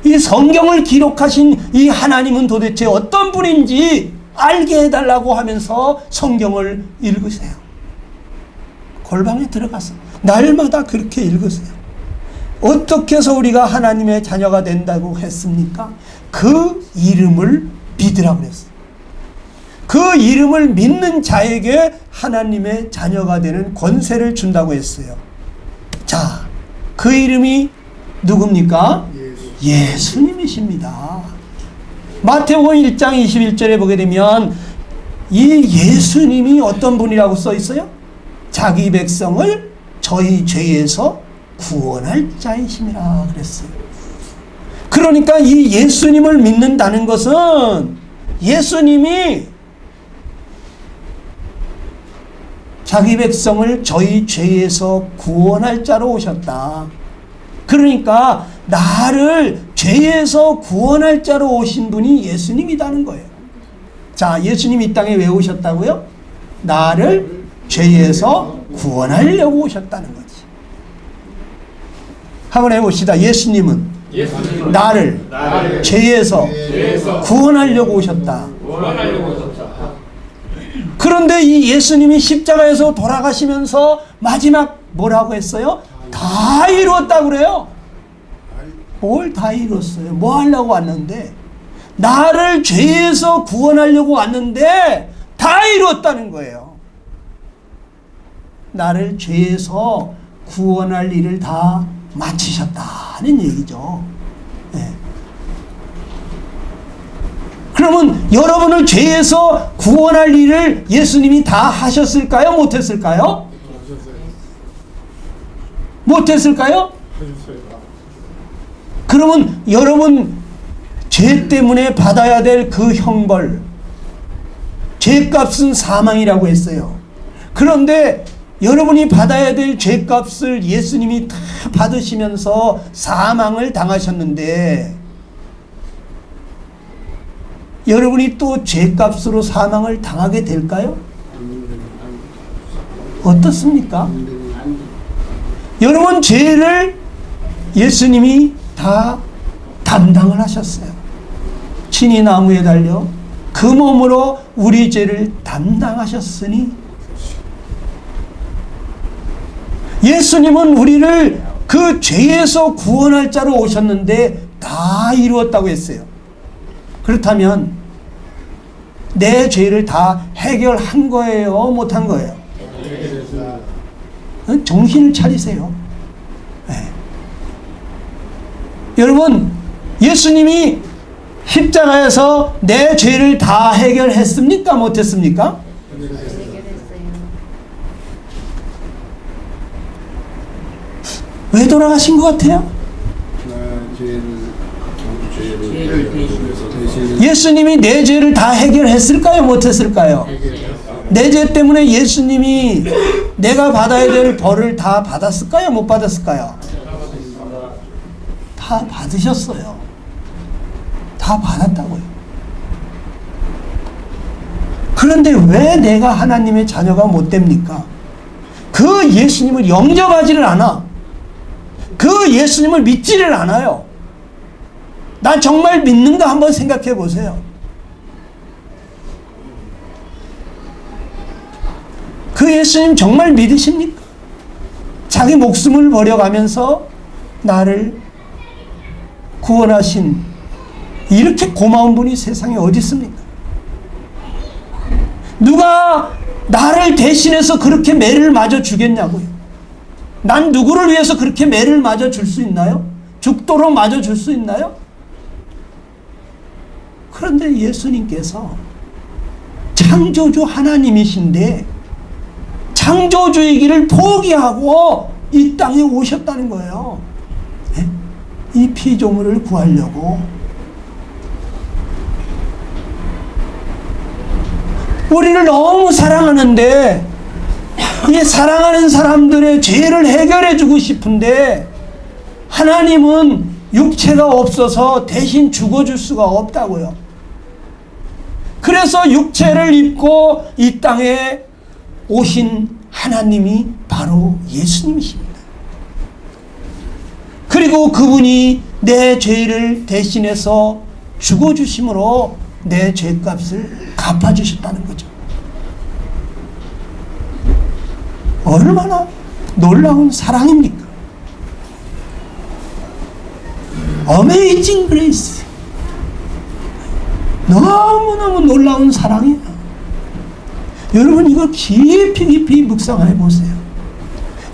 이 성경을 기록하신 이 하나님은 도대체 어떤 분인지 알게 해달라고 하면서 성경을 읽으세요. 골방에 들어가서 날마다 그렇게 읽으세요. 어떻게 해서 우리가 하나님의 자녀가 된다고 했습니까? 그 이름을 믿으라고 그랬어요. 그 이름을 믿는 자에게 하나님의 자녀가 되는 권세를 준다고 했어요. 자, 그 이름이 누굽니까? 예수님이십니다. 마태복음 1장 21절에 보게 되면 이 예수님이 어떤 분이라고 써 있어요? 자기 백성을 저희 죄에서 구원할 자이심이라 그랬어요. 그러니까 이 예수님을 믿는다는 것은 예수님이 자기 백성을 저희 죄에서 구원할 자로 오셨다. 그러니까 나를 죄에서 구원할 자로 오신 분이 예수님이라는 거예요. 자, 예수님이 이 땅에 왜 오셨다고요? 나를 죄에서 구원하려고 오셨다는 거지. 한번 해봅시다. 예수님은 나를 죄에서 구원하려고 오셨다. 그런데 이 예수님이 십자가에서 돌아가시면서 마지막 뭐라고 했어요? 다 이루었다고 그래요. 뭘 다 이뤘어요? 뭐 하려고 왔는데? 나를 죄에서 구원하려고 왔는데 다 이루었다는 거예요. 나를 죄에서 구원할 일을 다 마치셨다는 얘기죠. 네. 그러면 여러분을 죄에서 구원할 일을 예수님이 다 하셨을까요? 못했을까요? 못했을까요? 그러면 여러분 죄 때문에 받아야 될 그 형벌, 죄값은 사망이라고 했어요. 그런데 여러분이 받아야 될 죄값을 예수님이 다 받으시면서 사망을 당하셨는데 여러분이 또 죄값으로 사망을 당하게 될까요? 어떻습니까? 여러분 죄를 예수님이 다 담당을 하셨어요. 친히 나무에 달려 그 몸으로 우리 죄를 담당하셨으니 예수님은 우리를 그 죄에서 구원할 자로 오셨는데 다 이루었다고 했어요. 그렇다면 내 죄를 다 해결한 거예요? 못한 거예요? 정신을 차리세요. 네. 여러분 예수님이 십자가에서 내 죄를 다 해결했습니까? 못했습니까? 왜 돌아가신 것 같아요? 예수님이 내 죄를 다 해결했을까요? 못했을까요? 내 죄 때문에 예수님이 내가 받아야 될 벌을 다 받았을까요? 못 받았을까요? 다 받으셨어요. 다 받았다고요. 그런데 왜 내가 하나님의 자녀가 못 됩니까? 그 예수님을 영접하지를 않아. 그 예수님을 믿지를 않아요. 난 정말 믿는가 한번 생각해 보세요. 그 예수님 정말 믿으십니까? 자기 목숨을 버려가면서 나를 구원하신 이렇게 고마운 분이 세상에 어디 있습니까? 누가 나를 대신해서 그렇게 매를 맞아 주겠냐고요. 난 누구를 위해서 그렇게 매를 맞아 줄 수 있나요? 죽도록 맞아 줄 수 있나요? 그런데 예수님께서 창조주 하나님이신데 창조주이기를 포기하고 이 땅에 오셨다는 거예요. 네? 이 피조물을 구하려고. 우리를 너무 사랑하는데 이 사랑하는 사람들의 죄를 해결해 주고 싶은데 하나님은 육체가 없어서 대신 죽어줄 수가 없다고요. 그래서 육체를 입고 이 땅에 오신 하나님이 바로 예수님이십니다. 그리고 그분이 내 죄를 대신해서 죽어주심으로 내 죄값을 갚아주셨다는 거죠. 얼마나 놀라운 사랑입니까? Amazing Grace. 너무너무 놀라운 사랑이에요. 여러분 이거 깊이 묵상해 보세요.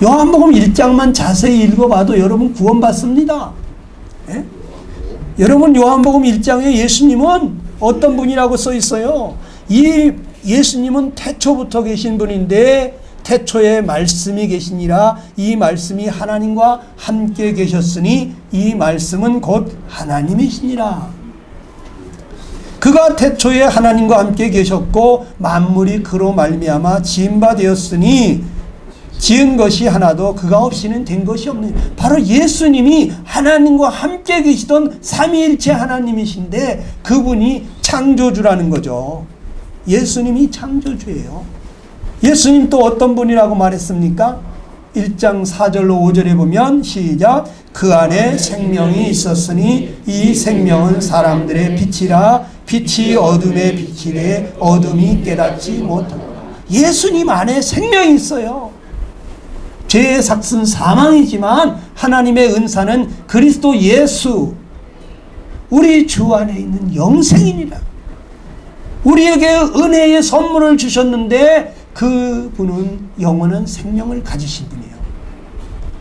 요한복음 1장만 자세히 읽어봐도 여러분 구원받습니다. 예? 여러분 요한복음 1장에 예수님은 어떤 분이라고 써 있어요? 이 예수님은 태초부터 계신 분인데 태초에 말씀이 계시니라. 이 말씀이 하나님과 함께 계셨으니 이 말씀은 곧 하나님이시니라. 그가 태초에 하나님과 함께 계셨고 만물이 그로 말미암아 지은 바 되었으니 지은 것이 하나도 그가 없이는 된 것이 없는. 바로 예수님이 하나님과 함께 계시던 삼위일체 하나님이신데 그분이 창조주라는 거죠. 예수님이 창조주예요. 예수님 또 어떤 분이라고 말했습니까? 1장 4절로 5절에 보면 시작. 그 안에 생명이 있었으니 이 생명은 사람들의 빛이라. 빛이 어둠의 빛이래 어둠이 깨닫지 못하고. 예수님 안에 생명이 있어요. 죄의 삭은 사망이지만 하나님의 은사는 그리스도 예수, 우리 주 안에 있는 영생이니라. 우리에게 은혜의 선물을 주셨는데 그분은 영원한 생명을 가지신 분이에요.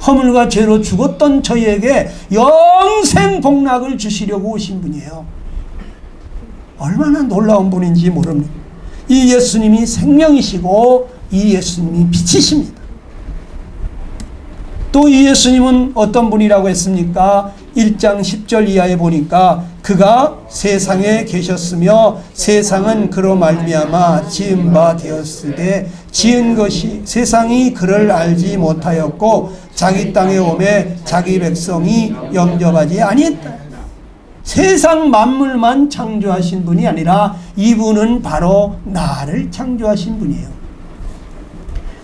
허물과 죄로 죽었던 저희에게 영생 복락을 주시려고 오신 분이에요. 얼마나 놀라운 분인지 모릅니다. 이 예수님이 생명이시고 이 예수님이 빛이십니다. 또 이 예수님은 어떤 분이라고 했습니까? 1장 10절 이하에 보니까 그가 세상에 계셨으며 세상은 그로 말미암아 지은 바 되었으되 지은 것이 세상이 그를 알지 못하였고 자기 땅에 오매 자기 백성이 영접하지 아니했다. 세상 만물만 창조하신 분이 아니라 이분은 바로 나를 창조하신 분이에요.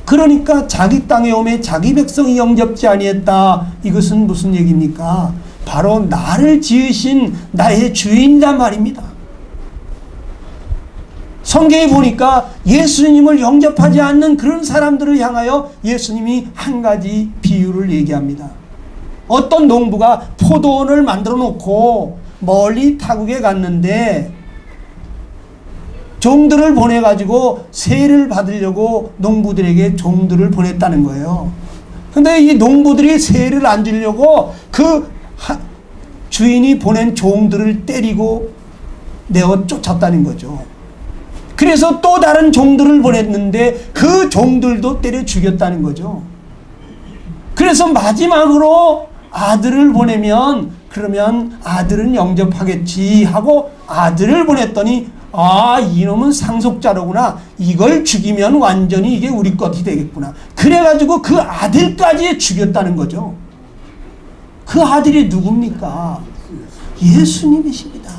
그러니까 자기 땅에 오매 자기 백성이 영접지 아니했다. 이것은 무슨 얘기입니까? 바로 나를 지으신 나의 주인이란 말입니다. 성경에 보니까 예수님을 영접하지 않는 그런 사람들을 향하여 예수님이 한 가지 비유를 얘기합니다. 어떤 농부가 포도원을 만들어 놓고 멀리 타국에 갔는데 종들을 보내가지고 세를 받으려고 농부들에게 종들을 보냈다는 거예요. 근데 이 농부들이 세를 안 주려고 그 주인이 보낸 종들을 때리고 내어 쫓았다는 거죠. 그래서 또 다른 종들을 보냈는데 그 종들도 때려 죽였다는 거죠. 그래서 마지막으로 아들을 보내면 그러면 아들은 영접하겠지 하고 아들을 보냈더니 아, 이놈은 상속자로구나. 이걸 죽이면 완전히 이게 우리 것이 되겠구나. 그래가지고 그 아들까지 죽였다는 거죠. 그 아들이 누굽니까? 예수님이십니다.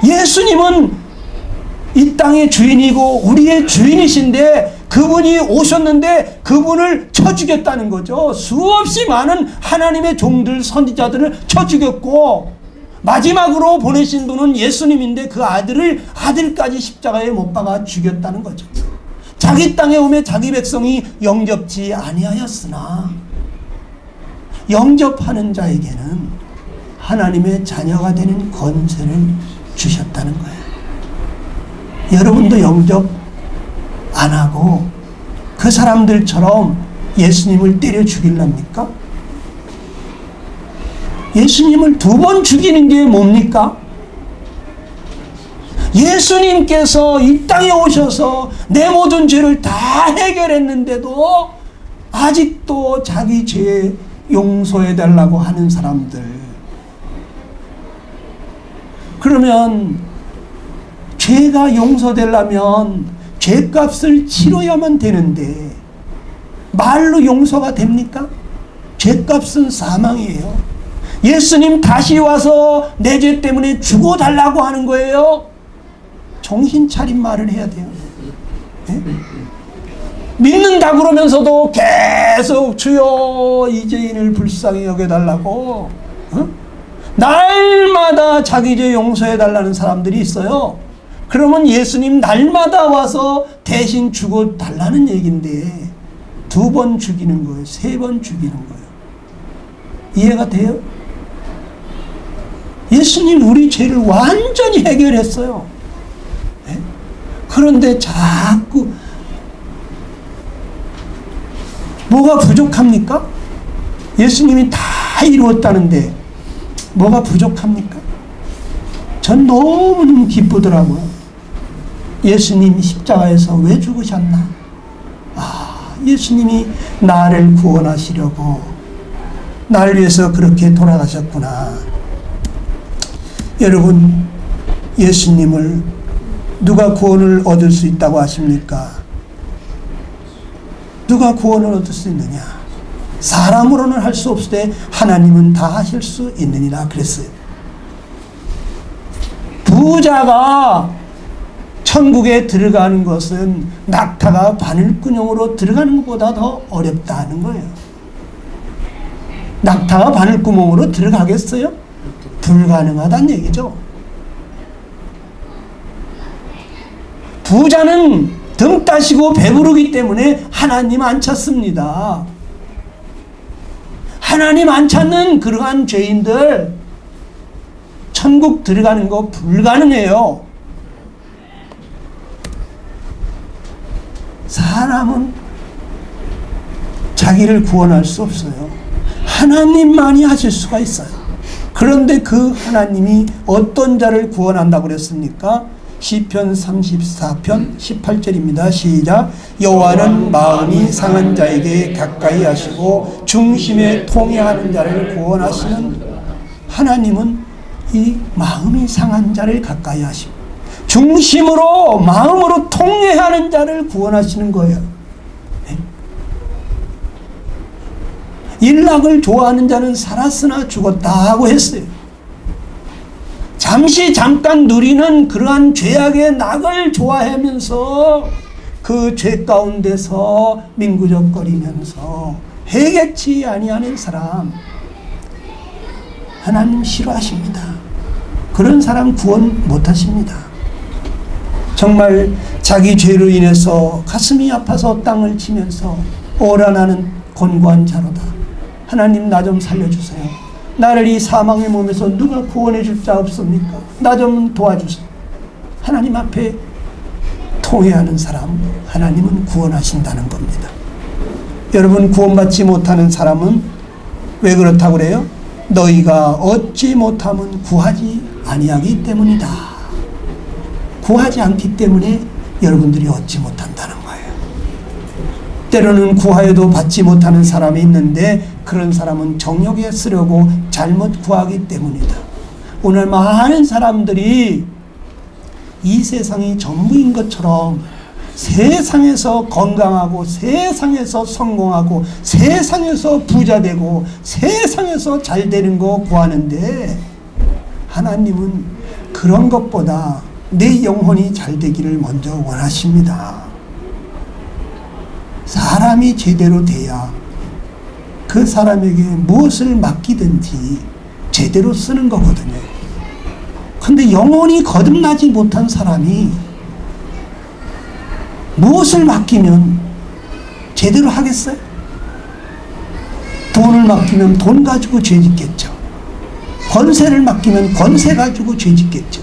예수님은 이 땅의 주인이고 우리의 주인이신데 그분이 오셨는데 그분을 쳐 죽였다는 거죠. 수없이 많은 하나님의 종들, 선지자들을 쳐 죽였고 마지막으로 보내신 분은 예수님인데 그 아들까지 십자가에 못 박아 죽였다는 거죠. 자기 땅에 오매 자기 백성이 영접지 아니하였으나 영접하는 자에게는 하나님의 자녀가 되는 권세를 주셨다는 거예요. 여러분도 영접 안 하고 그 사람들처럼 예수님을 때려 죽일랍니까? 예수님을 2번 죽이는 게 뭡니까? 예수님께서 이 땅에 오셔서 내 모든 죄를 다 해결했는데도 아직도 자기 죄 용서해달라고 하는 사람들. 그러면 죄가 용서되려면 죄값을 치러야만 되는데 말로 용서가 됩니까? 죄값은 사망이에요. 예수님 다시 와서 내 죄 때문에 죽어달라고 하는 거예요. 정신 차린 말을 해야 돼요. 네? 믿는다 그러면서도 계속 주여 이 죄인을 불쌍히 여겨달라고 날마다 자기 죄 용서해달라는 사람들이 있어요. 그러면 예수님 날마다 와서 대신 죽어달라는 얘기인데 2번 죽이는 거예요. 3번 죽이는 거예요. 이해가 돼요? 예수님 우리 죄를 완전히 해결했어요. 네? 그런데 자꾸 뭐가 부족합니까? 예수님이 다 이루었다는데 뭐가 부족합니까? 전 너무너무 기쁘더라고요. 예수님이 십자가에서 왜 죽으셨나? 아, 예수님이 나를 구원하시려고 나를 위해서 그렇게 돌아가셨구나. 여러분, 예수님을 누가 구원을 얻을 수 있다고 하십니까? 누가 구원을 얻을 수 있느냐? 사람으로는 할 수 없으되 하나님은 다 하실 수 있느니라 그랬어요. 부자가 천국에 들어가는 것은 낙타가 바늘구멍으로 들어가는 것보다 더 어렵다는 거예요. 낙타가 바늘구멍으로 들어가겠어요? 불가능하다는 얘기죠. 부자는 등 따시고 배부르기 때문에 하나님 안 찾습니다. 하나님 안 찾는 그러한 죄인들 천국 들어가는 거 불가능해요. 사람은 자기를 구원할 수 없어요. 하나님만이 하실 수가 있어요. 그런데 그 하나님이 어떤 자를 구원한다고 그랬습니까? 시편 34편 18절입니다. 시작. 여호와는 마음이 상한 자에게 가까이 하시고 중심에 통해하는 자를 구원하시는 하나님은 이 마음이 상한 자를 가까이 하시고 중심으로 마음으로 통해하는 자를 구원하시는 거예요. 네? 일락을 좋아하는 자는 살았으나 죽었다 하고 했어요. 잠깐 누리는 그러한 죄악의 낙을 좋아하면서 그 죄 가운데서 민구적거리면서 해결치 아니하는 사람 하나님 싫어하십니다. 그런 사람 구원 못하십니다. 정말 자기 죄로 인해서 가슴이 아파서 땅을 치면서 오라 나는 곤고한 자로다. 하나님 나 좀 살려주세요. 나를 이 사망의 몸에서 누가 구원해 줄 자 없습니까? 나 좀 도와주세요. 하나님 앞에 통회하는 사람 하나님은 구원하신다는 겁니다. 여러분 구원받지 못하는 사람은 왜 그렇다고 그래요? 너희가 얻지 못하면 구하지 아니하기 때문이다. 구하지 않기 때문에 여러분들이 얻지 못한다는 거예요. 때로는 구하여도 받지 못하는 사람이 있는데 그런 사람은 정욕에 쓰려고 잘못 구하기 때문이다. 오늘 많은 사람들이 이 세상이 전부인 것처럼 세상에서 건강하고 세상에서 성공하고 세상에서 부자 되고 세상에서 잘 되는 거 구하는데 하나님은 그런 것보다 내 영혼이 잘 되기를 먼저 원하십니다. 사람이 제대로 돼야 그 사람에게 무엇을 맡기든지 제대로 쓰는 거거든요. 근데 영혼이 거듭나지 못한 사람이 무엇을 맡기면 제대로 하겠어요? 돈을 맡기면 돈 가지고 죄 짓겠죠. 권세를 맡기면 권세 가지고 죄 짓겠죠.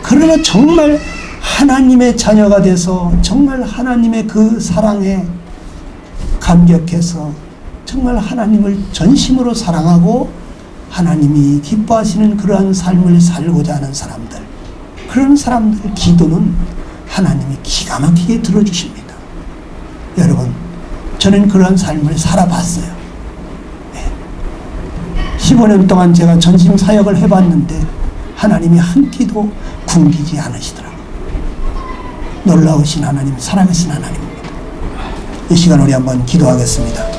그러나 정말 하나님의 자녀가 돼서 정말 하나님의 그 사랑에 감격해서 정말 하나님을 전심으로 사랑하고 하나님이 기뻐하시는 그러한 삶을 살고자 하는 사람들, 그런 사람들 기도는 하나님이 기가 막히게 들어주십니다. 여러분, 저는 그러한 삶을 살아봤어요. 15년 동안 제가 전심 사역을 해봤는데 하나님이 한 끼도 굶기지 않으시더라고요. 놀라우신 하나님, 살아계신 하나님입니다. 이 시간 우리 한번 기도하겠습니다.